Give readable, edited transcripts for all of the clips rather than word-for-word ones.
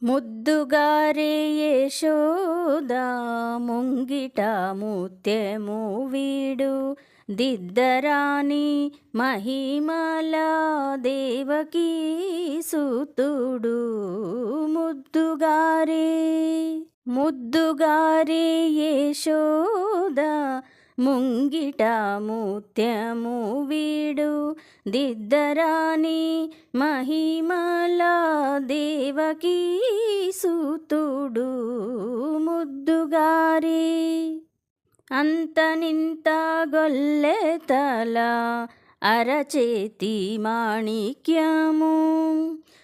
ముద్దుగారే యశోద ముంగిట ముత్యము వీడు దిద్దరాని మహిమల దేవకీ సుతుడు ముద్దుగారే ముద్దుగారే యశోద ముంగిట ముత్యము వీడు దిద్దరాని మహిమల దేవకీ సుతుడు ముద్దుగారి అంతనింత గొల్లెతల అరచేతి మాణిక్యము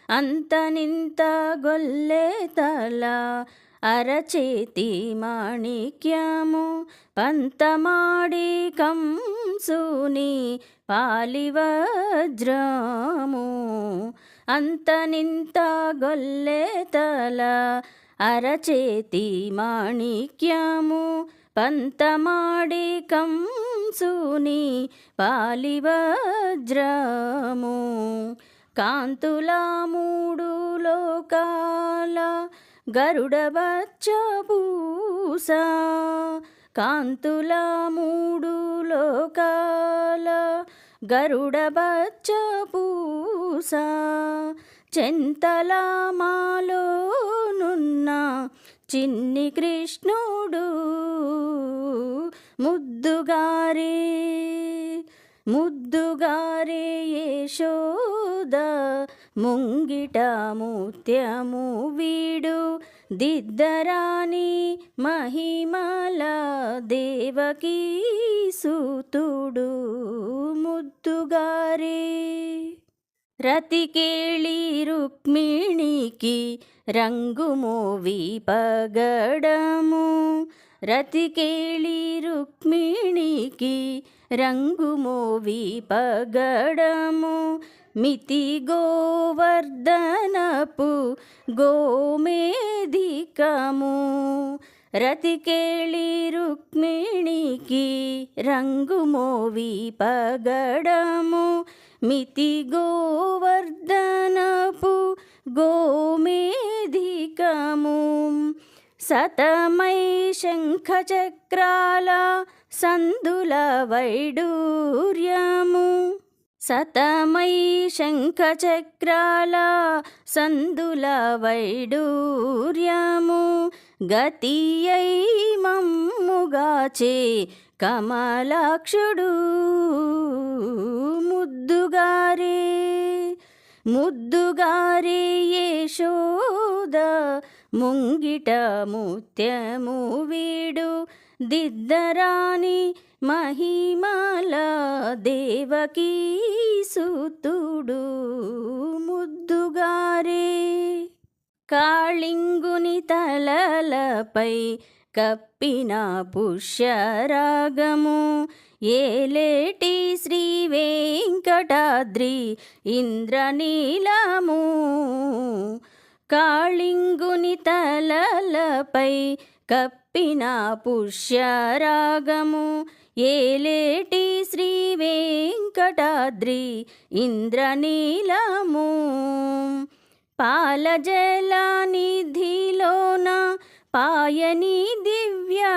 అంతనింత గొల్లెతల అరచేతి మాణిక్యము పంతమాడి కంసుని పాలివజ్రము అంతనింత గొల్లెతల అరచేతి మాణిక్యము పంతమాడి కంసుని పాలివజ్రము కాంతుల మూడు లోకాల గరుడ బచ్చపూస కాంతుల మూడు లోకాల గరుడ బచ్చపూస చెంతల మాలోనున్న చిన్ని కృష్ణుడు ముద్దుగారే ముద్దుగారే యశోద ముంగిట ముత్యము వీడు దిద్దరాని మహిమల దేవకీ సుతుడు ముద్దుగారే రతికేళి రుక్మిణికి రంగుమోవి పగడము రతికేళి రుక్మిణికి రంగుమోవి పగడము మితి గోవర్ధనపు గోమేధికము రతికేళి రుక్మిణికి రంగుమోవి పగడము మితి గోవర్ధనపు గోమేధికము సతమై శంఖచక్రాల సందుల వైడూర్యము సతమై శంఖచక్రాల సందుల వైడూర్యము గతియై మమ్ముగాచే కమలాక్షుడు ముద్దుగారే ముద్దుగారే యశోద ముంగిట ముత్యము వీడు దిద్దరాని మహిమల దేవకీ సుతుడు ముద్దుగారే కాళింగుని తలలపై కప్పిన పుష్యరాగము ఏలేటి శ్రీ వెంకటాద్రి ఇంద్రనీలము కాళింగుని తలలపై కప్పిన పుష్యరాగము ఏలేటి శ్రీ వెంకటాద్రి ఇంద్రనీలము పాలజల నిధిలోన పాయని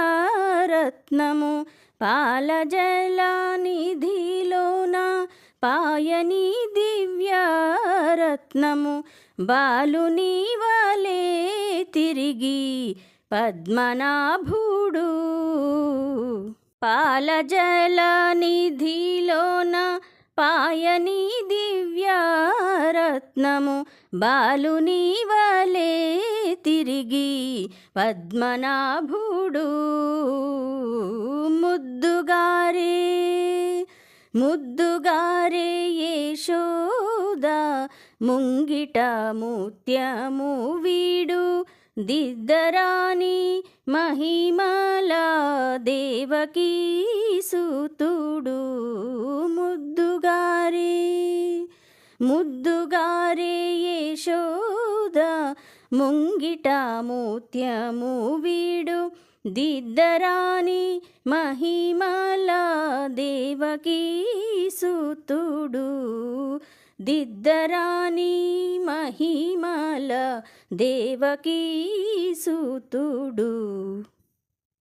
దివ్యరత్నము పాలజల నిధిలోన పాయని దివ్యరత్నము బాలుని వలే తిరిగి పద్మనాభుడు పాలజల నిధిలోన పాయని దివ్యరత్నము బాలుని వలే తిరిగి పద్మనాభుడు ముద్దుగారే ముద్దుగారే యశోద ముంగిట ముత్యము వీడు దిద్దరాని మహిమల దేవకీ సుతుడు ముద్దుగారే ముద్దుగారే యశోద ముంగిట ముత్యము వీడు దిద్దరాని మహిమల దేవకీ సుతుడు దిద్దరాని మహిమల దేవకీ సూతుడు